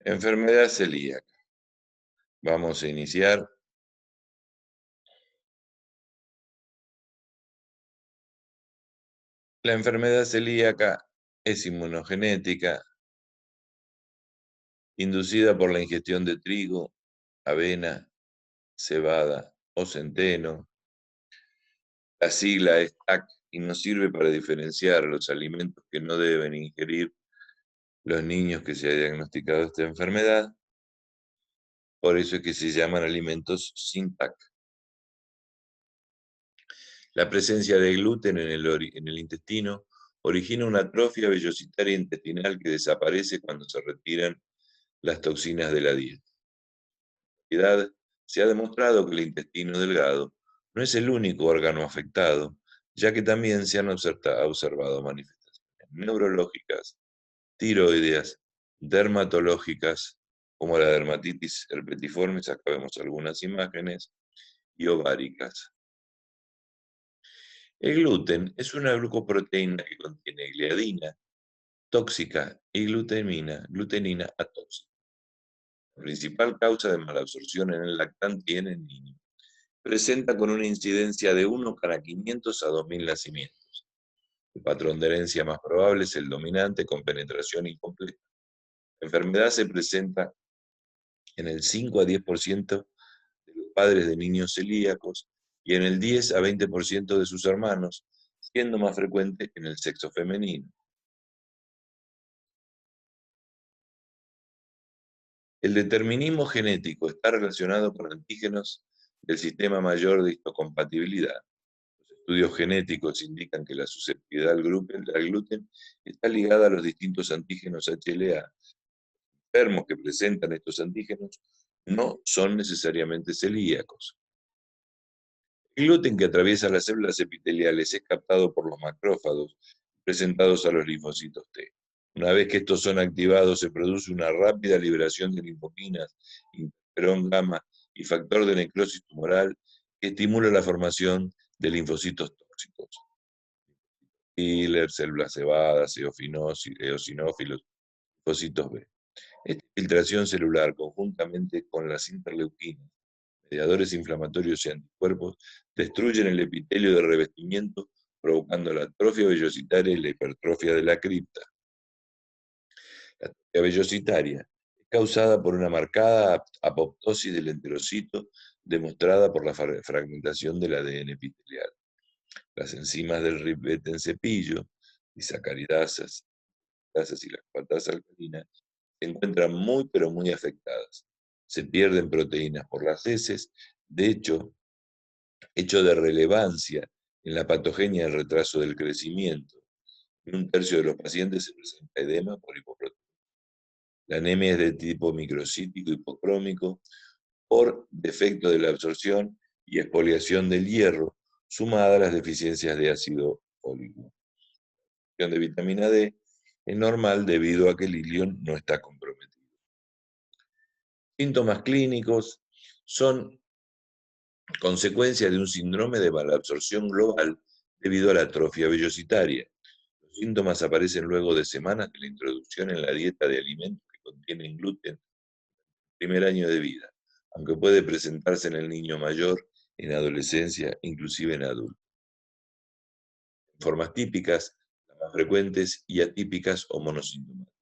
Enfermedad celíaca. Vamos a iniciar. La enfermedad celíaca es inmunogenética, inducida por la ingestión de trigo, avena, cebada o centeno. La sigla es TAC y nos sirve para diferenciar los alimentos que no deben ingerir los niños que se ha diagnosticado esta enfermedad. Por eso es que se llaman alimentos sin TAC. La presencia de gluten en el intestino origina una atrofia vellositaria intestinal que desaparece cuando se retiran las toxinas de la dieta. En realidad, se ha demostrado que el intestino delgado no es el único órgano afectado, ya que también se han observado manifestaciones neurológicas, tiroideas, dermatológicas, como la dermatitis herpetiforme, acá vemos algunas imágenes, y ováricas. El gluten es una glucoproteína que contiene gliadina tóxica y glutenina atóxica. La principal causa de malabsorción en el lactante y en el niño. Presenta con una incidencia de 1 cada 500 a 2000 nacimientos. El patrón de herencia más probable es el dominante con penetración incompleta. La enfermedad se presenta en el 5 a 10% de los padres de niños celíacos y en el 10 a 20% de sus hermanos, siendo más frecuente en el sexo femenino. El determinismo genético está relacionado con antígenos del sistema mayor de histocompatibilidad. Los estudios genéticos indican que la susceptibilidad al gluten está ligada a los distintos antígenos HLA. Enfermos que presentan estos antígenos no son necesariamente celíacos. El gluten que atraviesa las células epiteliales es captado por los macrófagos presentados a los linfocitos T. Una vez que estos son activados, se produce una rápida liberación de linfoquinas, interferón gamma y factor de necrosis tumoral que estimula la formación de linfocitos tóxicos. Killer, células cebadas, eosinófilos, linfocitos B. Esta infiltración celular, conjuntamente con las interleuquinas, mediadores inflamatorios y anticuerpos, destruyen el epitelio de revestimiento, provocando la atrofia vellositaria y la hipertrofia de la cripta. La atrofia vellositaria es causada por una marcada apoptosis del enterocito demostrada por la fragmentación del ADN epitelial. Las enzimas del ribete en cepillo, disacaridasas y la aspartasa alcalina, se encuentran muy pero muy afectadas. Se pierden proteínas por las heces, de hecho de relevancia en la patogenia del retraso del crecimiento. En un tercio de los pacientes se presenta edema por hipoproteinemia. La anemia es de tipo microcítico hipocrómico por defecto de la absorción y expoliación del hierro, sumada a las deficiencias de ácido fólico. La absorción de vitamina D es normal debido a que el ilion no está comprometido. Síntomas clínicos son consecuencia de un síndrome de malabsorción global debido a la atrofia vellositaria. Los síntomas aparecen luego de semanas de la introducción en la dieta de alimentos que contienen gluten en el primer año de vida, aunque puede presentarse en el niño mayor, en adolescencia, inclusive en adultos. Formas típicas, las más frecuentes, y atípicas o monosintomáticas.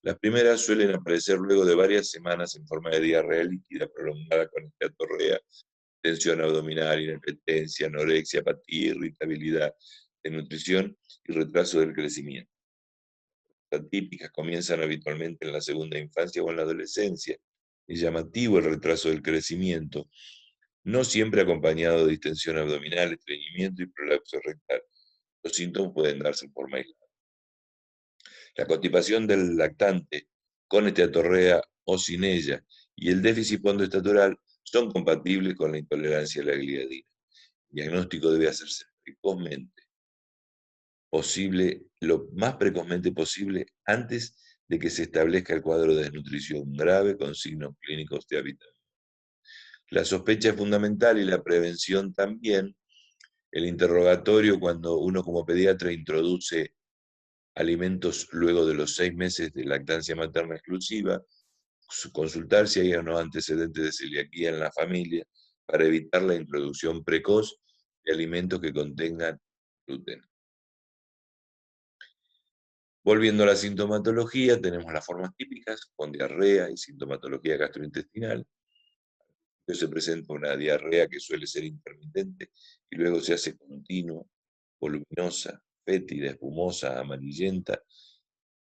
Las primeras suelen aparecer luego de varias semanas en forma de diarrea líquida prolongada con esteatorrea, tensión abdominal, inapetencia, anorexia, apatía, irritabilidad, desnutrición y retraso del crecimiento. Las atípicas comienzan habitualmente en la segunda infancia o en la adolescencia. Es llamativo el retraso del crecimiento, no siempre acompañado de distensión abdominal, estreñimiento y prolapso rectal. Los síntomas pueden darse en forma aislada. La constipación del lactante con esteatorrea o sin ella y el déficit pondoestatural son compatibles con la intolerancia a la gliadina. El diagnóstico debe hacerse lo más precozmente posible antes de que se establezca el cuadro de desnutrición grave con signos clínicos de hábitat. La sospecha es fundamental y la prevención también. El interrogatorio cuando uno como pediatra introduce alimentos luego de los 6 meses de lactancia materna exclusiva consultar si hay o no antecedentes de celiaquía en la familia para evitar la introducción precoz de alimentos que contengan gluten. Volviendo a la sintomatología, tenemos las formas típicas con diarrea y sintomatología gastrointestinal. Entonces se presenta una diarrea que suele ser intermitente y luego se hace continua, voluminosa, fétida, espumosa, amarillenta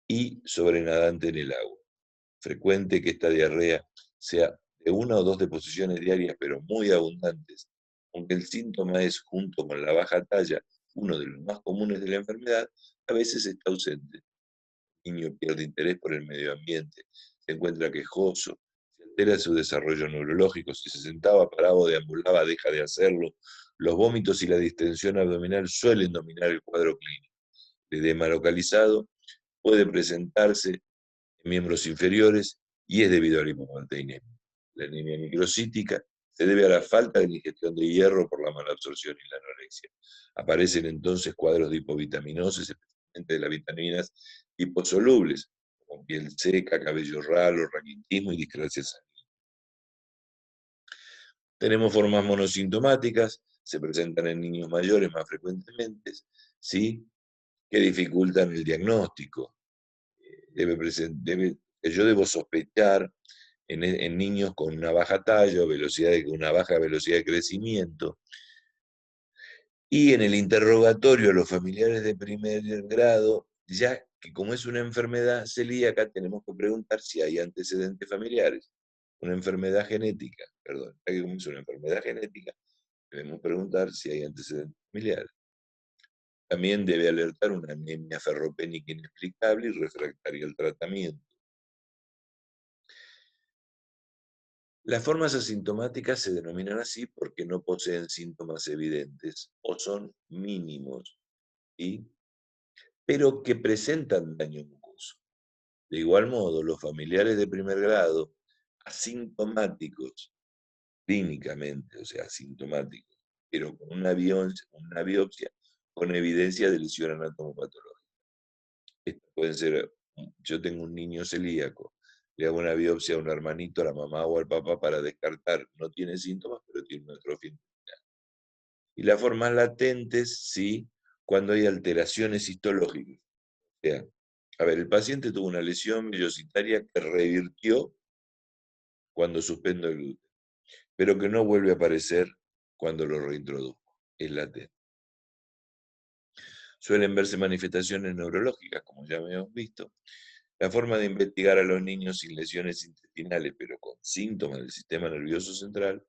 y sobrenadante en el agua. Frecuente que esta diarrea sea de una o dos deposiciones diarias, pero muy abundantes, aunque el síntoma es, junto con la baja talla, uno de los más comunes de la enfermedad, a veces está ausente. El niño pierde interés por el medio ambiente, se encuentra quejoso, se altera su desarrollo neurológico, si se sentaba, paraba o deambulaba, deja de hacerlo. Los vómitos y la distensión abdominal suelen dominar el cuadro clínico. El edema localizado puede presentarse en miembros inferiores y es debido a la hipoproteinemia. La anemia microcítica se debe a la falta de ingestión de hierro por la mala absorción y la anorexia. Aparecen entonces cuadros de hipovitaminosis, especialmente de las vitaminas hiposolubles, como piel seca, cabello ralo, raquitismo y discrasia sanguínea. Tenemos formas monosintomáticas, se presentan en niños mayores más frecuentemente, ¿sí? Que dificultan el diagnóstico. Yo debo sospechar en niños con una baja talla o una baja velocidad de crecimiento. Y en el interrogatorio a los familiares de primer grado, ya que como es una enfermedad celíaca, tenemos que preguntar si hay antecedentes familiares. Una enfermedad genética, perdón, ya que como es una enfermedad genética, debemos preguntar si hay antecedentes familiares. También debe alertar una anemia ferropénica inexplicable y refractaria al tratamiento. Las formas asintomáticas se denominan así porque no poseen síntomas evidentes o son mínimos, ¿sí? Pero que presentan daño mucoso. De igual modo, los familiares de primer grado, asintomáticos, clínicamente, o sea, asintomáticos, pero con una biopsia con evidencia de lesión anatomopatológica. Pueden ser, yo tengo un niño celíaco, le hago una biopsia a un hermanito, a la mamá o al papá para descartar, no tiene síntomas, pero tiene una atrofia intestinal. Y las formas latentes, sí, cuando hay alteraciones histológicas. O sea, a ver, el paciente tuvo una lesión vellositaria que revirtió cuando suspendo el gluten, pero que no vuelve a aparecer cuando lo reintroduzco. Es latente. Suelen verse manifestaciones neurológicas, como ya hemos visto. La forma de investigar a los niños sin lesiones intestinales, pero con síntomas del sistema nervioso central,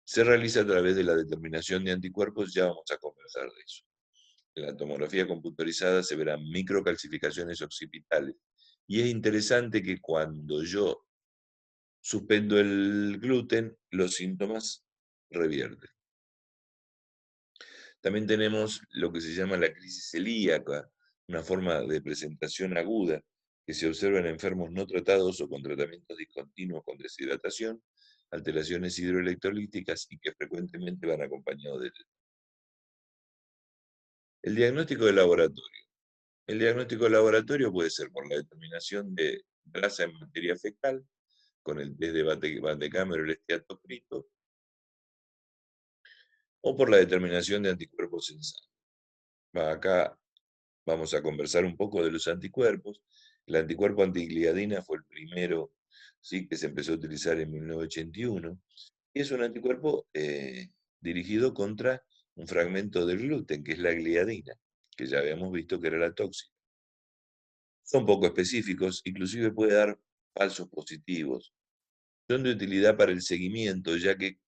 se realiza a través de la determinación de anticuerpos. Ya vamos a conversar de eso. En la tomografía computarizada se verán microcalcificaciones occipitales. Y es interesante que cuando yo suspendo el gluten, los síntomas revierten. También tenemos lo que se llama la crisis celíaca, una forma de presentación aguda que se observa en enfermos no tratados o con tratamientos discontinuos con deshidratación, alteraciones hidroelectrolíticas y que frecuentemente van acompañados de el diagnóstico de laboratorio. El diagnóstico de laboratorio puede ser por la determinación de grasa en materia fecal, con el test de Van de Kammer o el esteatocrito, o por la determinación de anticuerpos en sangre. Acá vamos a conversar un poco de los anticuerpos. El anticuerpo antigliadina fue el primero, ¿sí?, que se empezó a utilizar en 1981, y es un anticuerpo dirigido contra un fragmento del gluten, que es la gliadina, que ya habíamos visto que era la tóxica. Son poco específicos, inclusive puede dar falsos positivos. Son de utilidad para el seguimiento, ya que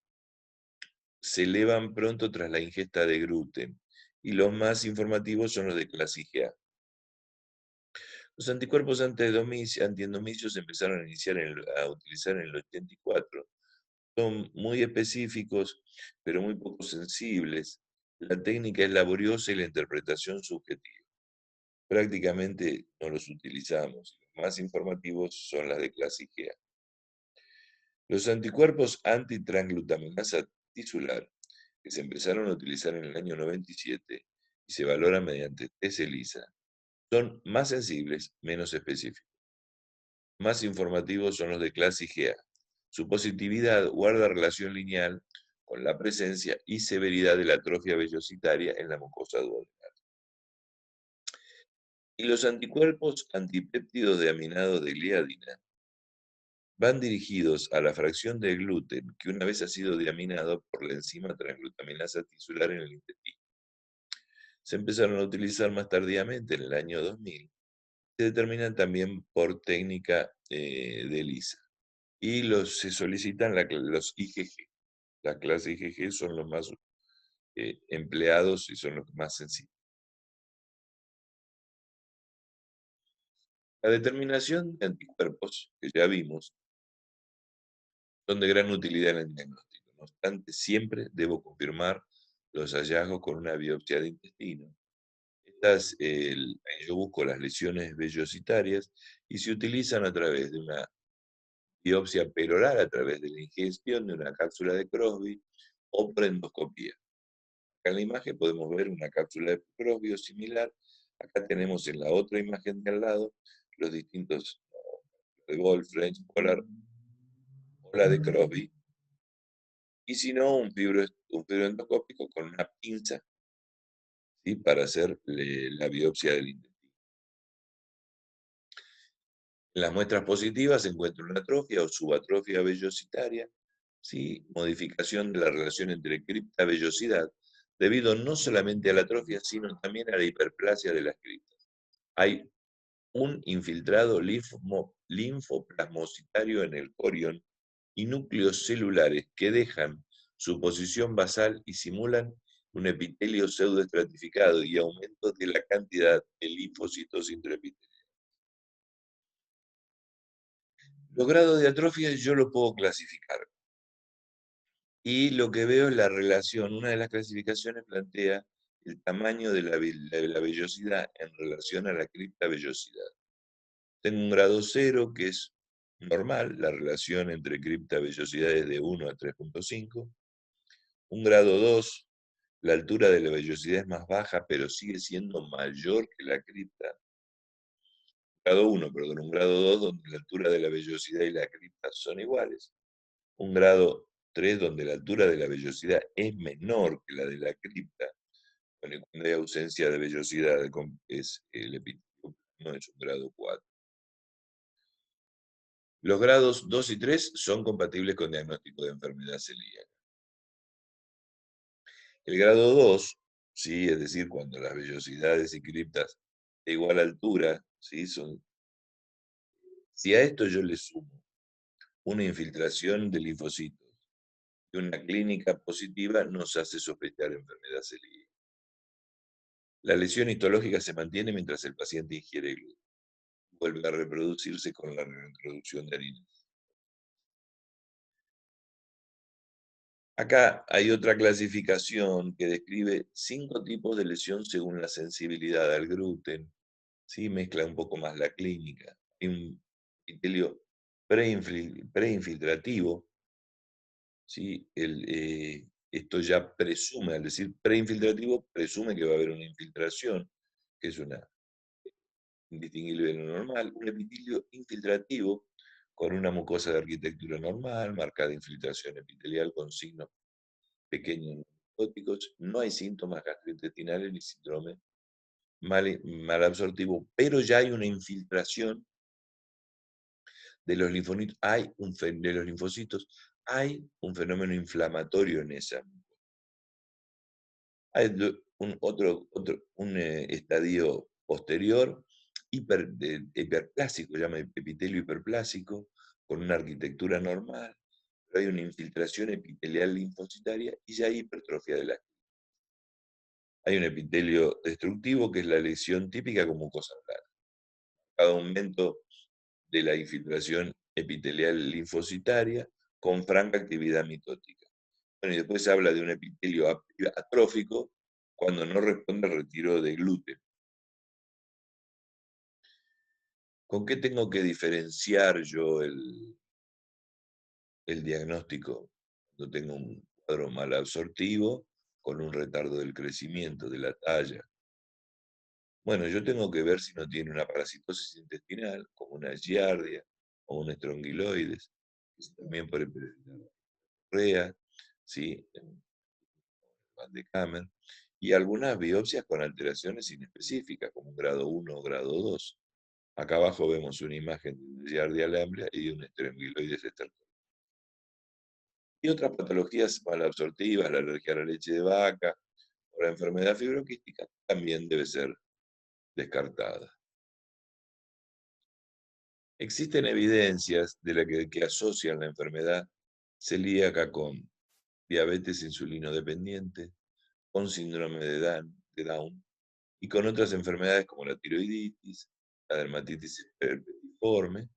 se elevan pronto tras la ingesta de gluten, y los más informativos son los de clase IgA. Los anticuerpos antiendomicios se empezaron a utilizar en el 84. Son muy específicos, pero muy poco sensibles. La técnica es laboriosa y la interpretación subjetiva. Prácticamente no los utilizamos. Los más informativos son las de clase IgA. Los anticuerpos antitransglutaminasa tisular, que se empezaron a utilizar en el año 97 y se valoran mediante test ELISA, son más sensibles, menos específicos. Más informativos son los de clase IgA. Su positividad guarda relación lineal con la presencia y severidad de la atrofia vellositaria en la mucosa duodenal. Y los anticuerpos antipéptidos de aminados de gliadina van dirigidos a la fracción de gluten que una vez ha sido diaminado por la enzima transglutaminasa tisular en el intestino. Se empezaron a utilizar más tardíamente, en el año 2000. Se determinan también por técnica de ELISA. Y se solicitan los IgG. La clase IgG son los más empleados y son los más sencillos. La determinación de anticuerpos, que ya vimos, son de gran utilidad en el diagnóstico. No obstante, siempre debo confirmar los hallazgos con una biopsia de intestino. Yo busco las lesiones vellositarias y se utilizan a través de una biopsia peroral, a través de la ingestión de una cápsula de Crosby o por endoscopía. Acá en la imagen podemos ver una cápsula de Crosby o similar. Acá tenemos en la otra imagen de al lado los distintos de Gold, French, Polar o la de Crosby. Y si no, un fibroendoscópico con una pinza, ¿sí?, para hacer la biopsia del intestino. En las muestras positivas se encuentra una atrofia o subatrofia vellositaria, ¿sí?, modificación de la relación entre cripta-vellosidad, debido no solamente a la atrofia, sino también a la hiperplasia de las criptas. Hay un infiltrado linfoplasmocitario en el corión y núcleos celulares que dejan su posición basal y simulan un epitelio pseudoestratificado y aumento de la cantidad de linfocitos intraepiteliales. Los grados de atrofia yo lo puedo clasificar. Y lo que veo es la relación. Una de las clasificaciones plantea el tamaño de la vellosidad en relación a la cripta vellosidad. Tengo un grado 0, que es normal, la relación entre cripta vellosidad es de 1 a 3.5. Un grado 2, la altura de la vellosidad es más baja, pero sigue siendo mayor que la cripta. Grado 1, perdón, un grado 2, donde la altura de la vellosidad y la cripta son iguales. Un grado 3, donde la altura de la vellosidad es menor que la de la cripta. Bueno, cuando hay ausencia de vellosidad, es el epitelio, no es un grado 4. Los grados 2 y 3 son compatibles con diagnóstico de enfermedad celíaca. El grado 2, ¿sí?, es decir, cuando las vellosidades y criptas de igual altura, ¿sí?, si a esto yo le sumo una infiltración de linfocitos y una clínica positiva, nos hace sospechar enfermedad celíaca. La lesión histológica se mantiene mientras el paciente ingiere gluten. Vuelve a reproducirse con la reintroducción de harina. Acá hay otra clasificación que describe 5 tipos de lesión según la sensibilidad al gluten. ¿Sí? Mezcla un poco más la clínica. Hay un epitelio preinfiltrativo. ¿Sí? Esto ya presume, al decir preinfiltrativo, presume que va a haber una infiltración, que es una indistinguible de lo normal. Un epitelio infiltrativo con una mucosa de arquitectura normal, marcada infiltración epitelial con signos pequeños necróticos. No hay síntomas gastrointestinales ni síndrome mal absortivo, pero ya hay una infiltración de los de los linfocitos, hay un fenómeno inflamatorio en esa. Hay un estadio posterior, hiperplásico, llama epitelio hiperplásico, con una arquitectura normal, pero hay una infiltración epitelial linfocitaria y ya hay hipertrofia de la. Hay un epitelio destructivo, que es la lesión típica con mucosa plana. Cada aumento de la infiltración epitelial linfocitaria con franca actividad mitótica. Bueno, y después se habla de un epitelio atrófico cuando no responde al retiro de gluten. ¿Con qué tengo que diferenciar yo el diagnóstico? Cuando tengo un cuadro malabsortivo con un retardo del crecimiento de la talla. Bueno, yo tengo que ver si no tiene una parasitosis intestinal, como una giardia, o un estrongiloides, que también puede presentar diarrea, ¿sí? Van de Kammer, y algunas biopsias con alteraciones inespecíficas, como un grado 1 o grado 2. Acá abajo vemos una imagen de un desviar de alambre y de un estrongiloides estertor. Y otras patologías malabsortivas, la alergia a la leche de vaca o la enfermedad fibroquística también debe ser descartada. Existen evidencias de que asocian la enfermedad celíaca con diabetes insulinodependiente, con síndrome de Down y con otras enfermedades como la tiroiditis, la dermatitis herpetiforme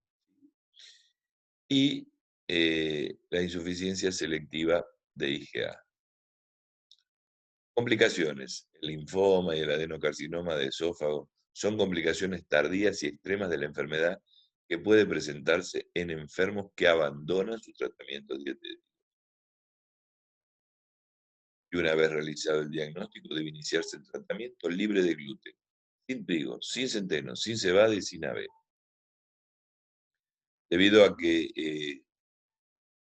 y la insuficiencia selectiva de IgA. Complicaciones. El linfoma y el adenocarcinoma de esófago son complicaciones tardías y extremas de la enfermedad que puede presentarse en enfermos que abandonan su tratamiento dietético. Y una vez realizado el diagnóstico, debe iniciarse el tratamiento libre de gluten, sin trigo, sin centeno, sin cebada y sin avena. Debido a que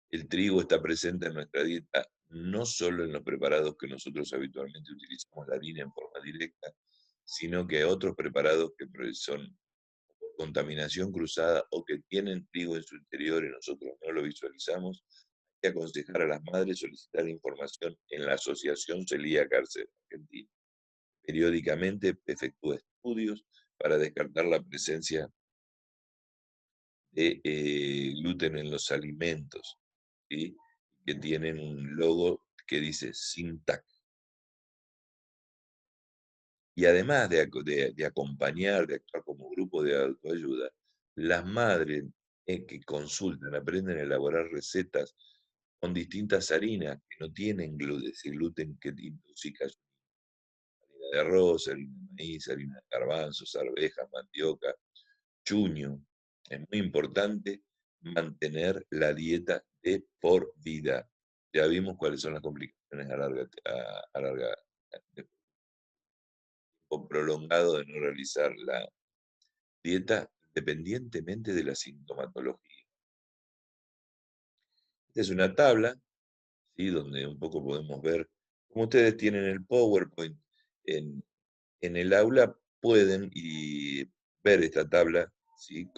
el trigo está presente en nuestra dieta, no solo en los preparados que nosotros habitualmente utilizamos la harina en forma directa, sino que otros preparados que son contaminación cruzada o que tienen trigo en su interior y nosotros no lo visualizamos, hay que aconsejar a las madres solicitar información en la Asociación Celíaca Argentina. Periódicamente efectúa estudios para descartar la presencia de gluten en los alimentos, ¿sí? Que tienen un logo que dice sin TAC. Y además de acompañar, de actuar como grupo de autoayuda, las madres que consultan, aprenden a elaborar recetas con distintas harinas que no tienen gluten, ese gluten que intoxica, harina de arroz, harina de maíz, harina de garbanzos, arvejas, mandioca, chuño. Es muy importante mantener la dieta de por vida. Ya vimos cuáles son las complicaciones a larga tiempo prolongado de no realizar la dieta independientemente de la sintomatología. Esta es una tabla, ¿sí? Donde un poco podemos ver, como ustedes tienen el PowerPoint en, en el aula, pueden ver esta tabla, ¿sí?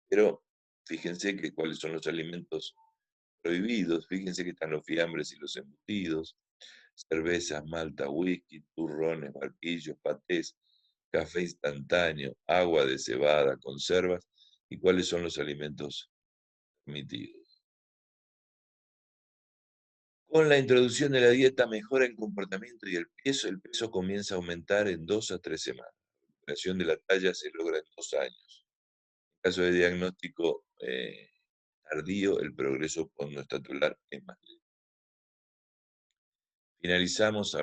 Pero fíjense que cuáles son los alimentos prohibidos, fíjense que están los fiambres y los embutidos, cervezas, malta, whisky, turrones, barquillos, patés, café instantáneo, agua de cebada, conservas, y cuáles son los alimentos permitidos. Con la introducción de la dieta mejora el comportamiento y el peso comienza a aumentar en 2 a 3 semanas. La recuperación de la talla se logra en 2 años. En caso de diagnóstico tardío, el progreso postnastatular es más lento. Finalizamos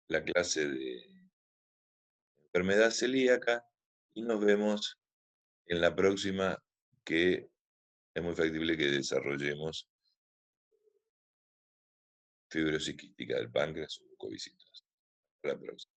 la clase de enfermedad celíaca y nos vemos en la próxima, que es muy factible que desarrollemos fibrosis quística del páncreas o mucoviscidosis. Hasta la próxima.